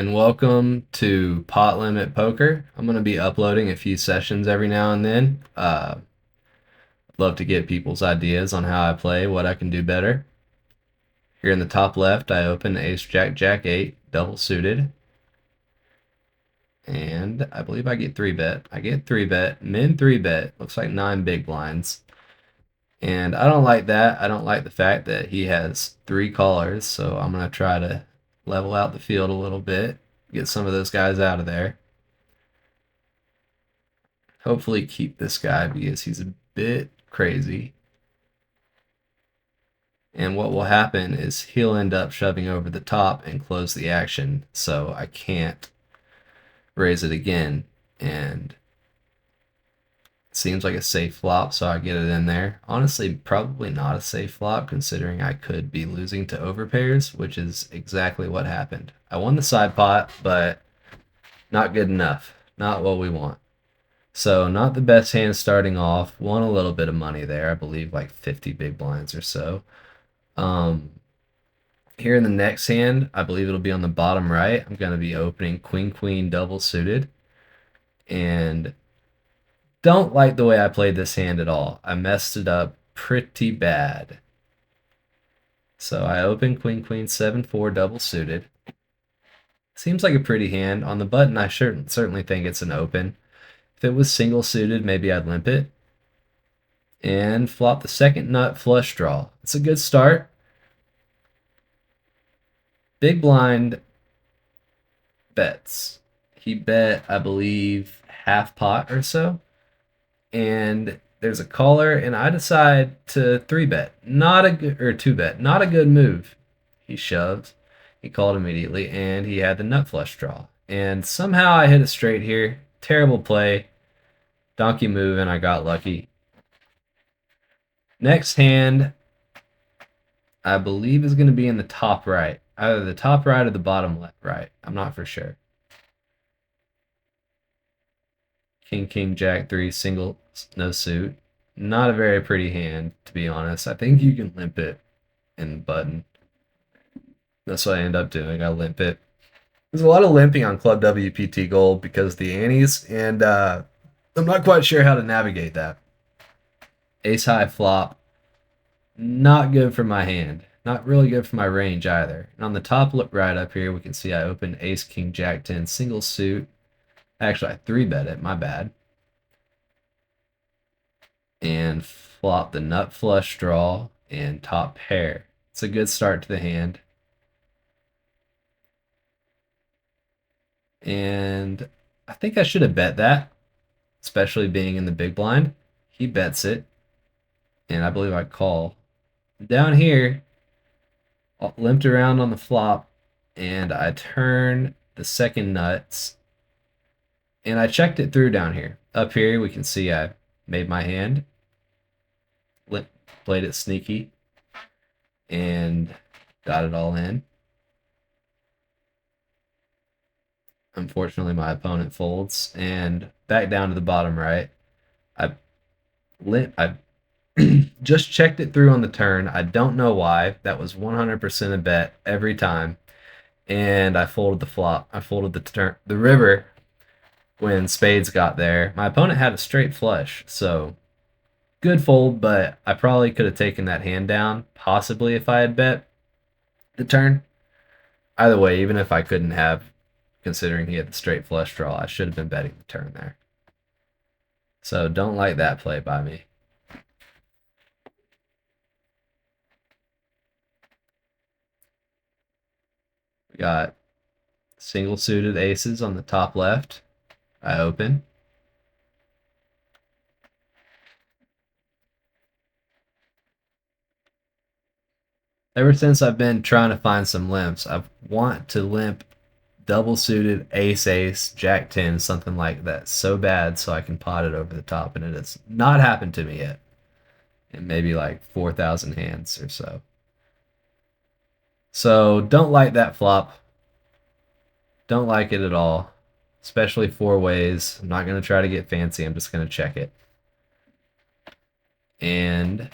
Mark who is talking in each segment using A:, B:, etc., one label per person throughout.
A: and welcome to Pot Limit Poker. I'm going to be uploading a few sessions every now and then. Love to get people's ideas on how I play, what I can do better. Here in the top left, I open Ace Jack Jack 8, double suited. And I believe I get 3-bet. I get 3-bet, min 3-bet, looks like 9 big blinds. And I don't like that. I don't like the fact that he has 3 callers, so I'm going to try to level out the field a little bit, get some of those guys out of there. Hopefully keep this guy because he's a bit crazy. And what will happen is he'll end up shoving over the top and close the action, so I can't raise it again. And it seems like a safe flop, so I get it in there. Honestly, probably not a safe flop considering I could be losing to overpairs, which is exactly what happened. I won the side pot, but not good enough. Not what we want. So not the best hand starting off. Won a little bit of money there. I believe like 50 big blinds or so. Here in the next hand, I believe it'll be on the bottom right. I'm going to be opening Queen Queen double suited. And don't like the way I played this hand at all. I messed it up pretty bad. So I open Queen Queen 7-4 double suited. Seems like a pretty hand. On the button, I certainly think it's an open. If it was single suited, maybe I'd limp it. And flop the second nut flush draw. It's a good start. Big blind bets. He bet, I believe, half pot or so. And there's a caller, and I decide to 3-bet. Not a good, or 2-bet. Not a good move. He shoved. He called immediately, and he had the nut flush draw. And somehow I hit it straight here. Terrible play. Donkey move, and I got lucky. Next hand, I believe is going to be in the top right. Either the top right or the bottom left right. I'm not for sure. King, King, Jack 3, single, no suit. Not a very pretty hand, to be honest. I think you can limp it in the button. That's what I end up doing. I limp it. There's a lot of limping on ClubWPT Gold because of the antes, and I'm not quite sure how to navigate that. Ace high flop. Not good for my hand. Not really good for my range either. And on the top right up here, we can see I opened Ace, King, Jack 10, single suit. Actually, I 3-bet it. My bad. And flop the nut flush draw and top pair. It's a good start to the hand. And I think I should have bet that, especially being in the big blind. He bets it, and I believe I call. Down here, I limped around on the flop, and I turn the second nuts, and I checked it through down here. Up here, we can see I made my hand, played it sneaky, and got it all in. Unfortunately, my opponent folds, and back down to the bottom right. I just checked it through on the turn. I don't know why. That was 100% a bet every time. And I folded the flop. I folded the river when spades got there. My opponent had a straight flush, so good fold, but I probably could have taken that hand down, possibly if I had bet the turn. Either way, even if I couldn't have, considering he had the straight flush draw, I should have been betting the turn there. So don't like that play by me. We got single suited aces on the top left. I open. Ever since I've been trying to find some limps, I want to limp double suited ace ace jack 10, something like that, so bad so I can pot it over the top, and it has not happened to me yet in maybe like 4,000 hands or so. So don't like that flop. Don't like it at all, especially 4 ways. I'm not going to try to get fancy. I'm just going to check it. And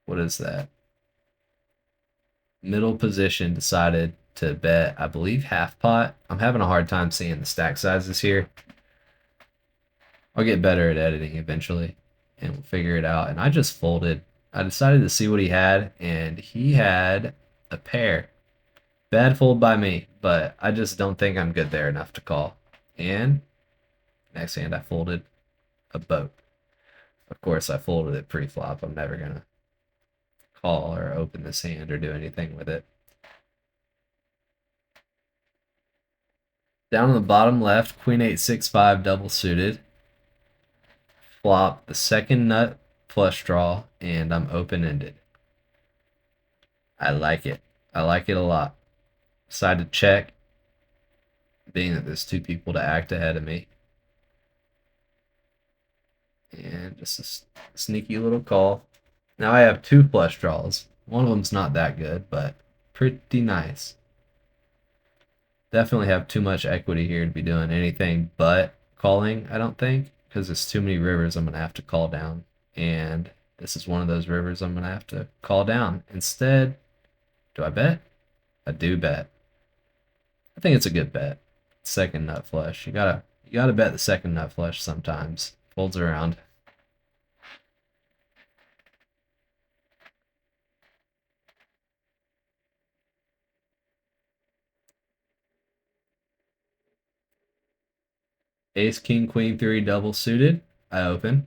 A: what is that? middle position decided to bet, I believe, half pot. I'm having a hard time seeing the stack sizes here. I'll get better at editing eventually and we'll figure it out. And I just folded. I decided to see what he had, and he had a pair. Bad fold by me, but I just don't think I'm good there enough to call. And next hand I folded a boat. Of course, I folded it pre-flop. I'm never going to call or open this hand or do anything with it. Down on the bottom left, Queen 8, 6, 5 double suited. Flop the second nut flush draw, and I'm open-ended. I like it. I like it a lot. Decide to check, being that there's two people to act ahead of me. And just a sneaky little call. Now I have two flush draws. One of them's not that good, but pretty nice. Definitely have too much equity here to be doing anything but calling, I don't think, because there's too many rivers I'm going to have to call down. And this is one of those rivers I'm going to have to call down. Instead, do I bet? I do bet. I think it's a good bet. Second nut flush. You gotta bet the second nut flush sometimes. Folds around. Ace, king, queen, 3 double suited. I open.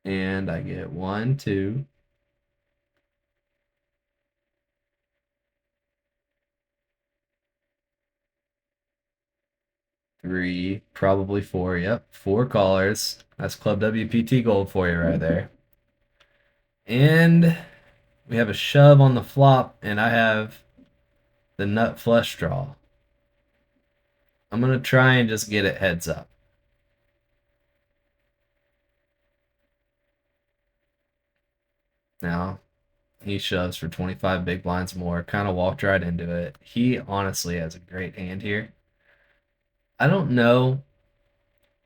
A: And I get 1, 2, 3, probably 4. Yep, 4 callers. That's ClubWPT Gold for you right there. And we have a shove on the flop, and I have the nut flush draw. I'm going to try and just get it heads up. Now, he shoves for 25 big blinds more, kind of walked right into it. He honestly has a great hand here. I don't know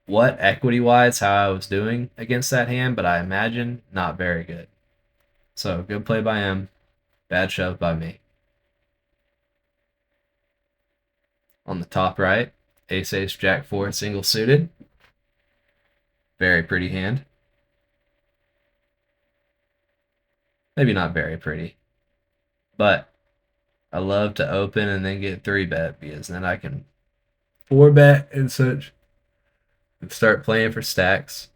A: what equity-wise how I was doing against that hand, but I imagine not very good. So, good play by him, bad shove by me. On the top right, ace, ace, jack 4, single suited. Very pretty hand. Maybe not very pretty, but I love to open and then get 3-bet because then I can 4-bet and such and start playing for stacks.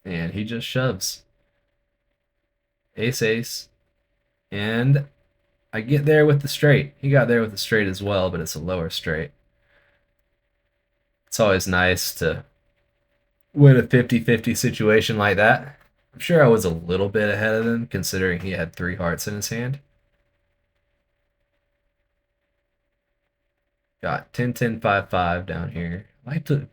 A: And he just shoves. Ace, ace. And I get there with the straight. He got there with the straight as well, but it's a lower straight. It's always nice to win a 50-50 situation like that. I'm sure I was a little bit ahead of him, considering he had 3 hearts in his hand. Got 10, 10, 5, 5 down here. I like to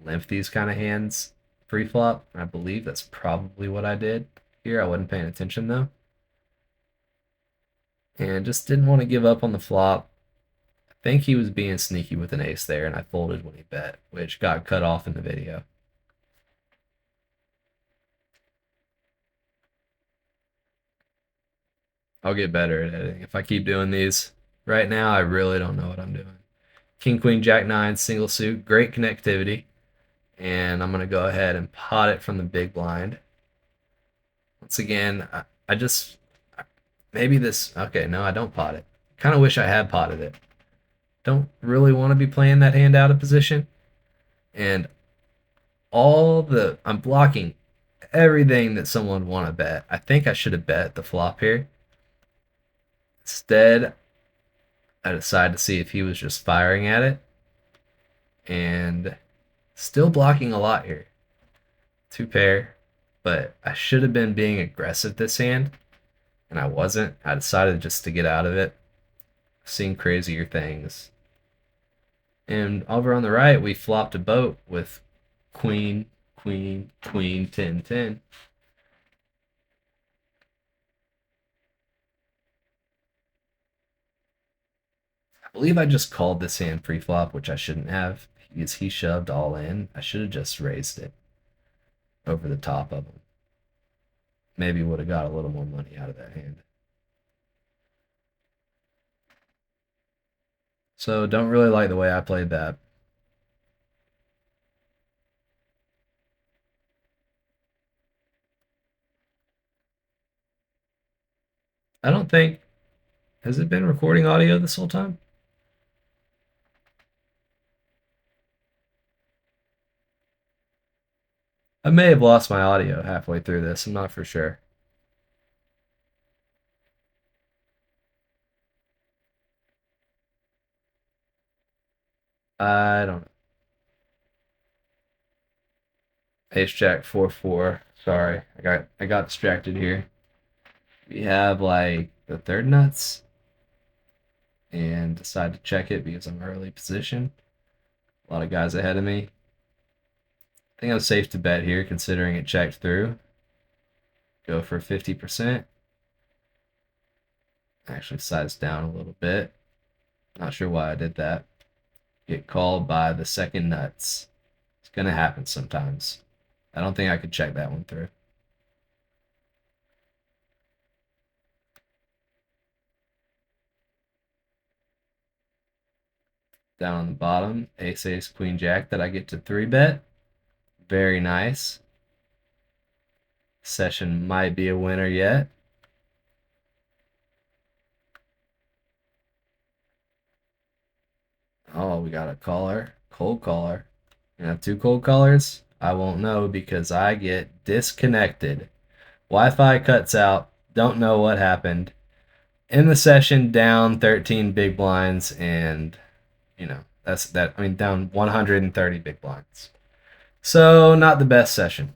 A: limp these kind of hands pre-flop. I believe that's probably what I did here. I wasn't paying attention, though. And just didn't want to give up on the flop. I think he was being sneaky with an ace there, and I folded when he bet, which got cut off in the video. I'll get better at editing if I keep doing these. Right now, I really don't know what I'm doing. King, queen, jack 9, single suit, great connectivity. And I'm going to go ahead and pot it from the big blind. Once again, I just, maybe this, okay, no, I don't pot it. Kind of wish I had potted it. Don't really want to be playing that hand out of position. And I'm blocking everything that someone would want to bet. I think I should have bet the flop here. Instead, I decided to see if he was just firing at it. And still blocking a lot here. 2 pair. But I should have been being aggressive this hand. And I wasn't. I decided just to get out of it. Seen crazier things. And over on the right, we flopped a boat with queen, queen, queen, 10, 10. believe I just called this hand pre-flop, which I shouldn't have because he shoved all in. I should have just raised it over the top of him. Maybe would have got a little more money out of that hand. So don't really like the way I played that. I don't think, has it been recording audio this whole time? I may have lost my audio halfway through this. I'm not for sure. I don't know. Ace Jack 4-4. Sorry, I got distracted here. We have like the third nuts and decide to check it because I'm early position. A lot of guys ahead of me. I think I'm safe to bet here considering it checked through. Go for 50%. Actually size down a little bit. Not sure why I did that. Get called by the second nuts. It's gonna happen sometimes. I don't think I could check that one through. Down on the bottom, ace, ace, queen, jack that I get to 3-bet. Very nice. Session might be a winner yet. Oh, we got a caller. Cold caller. You have two cold callers? I won't know because I get disconnected. Wi-Fi cuts out. Don't know what happened. In the session, down 13 big blinds, and that's that. I mean, down 130 big blinds. So not the best session.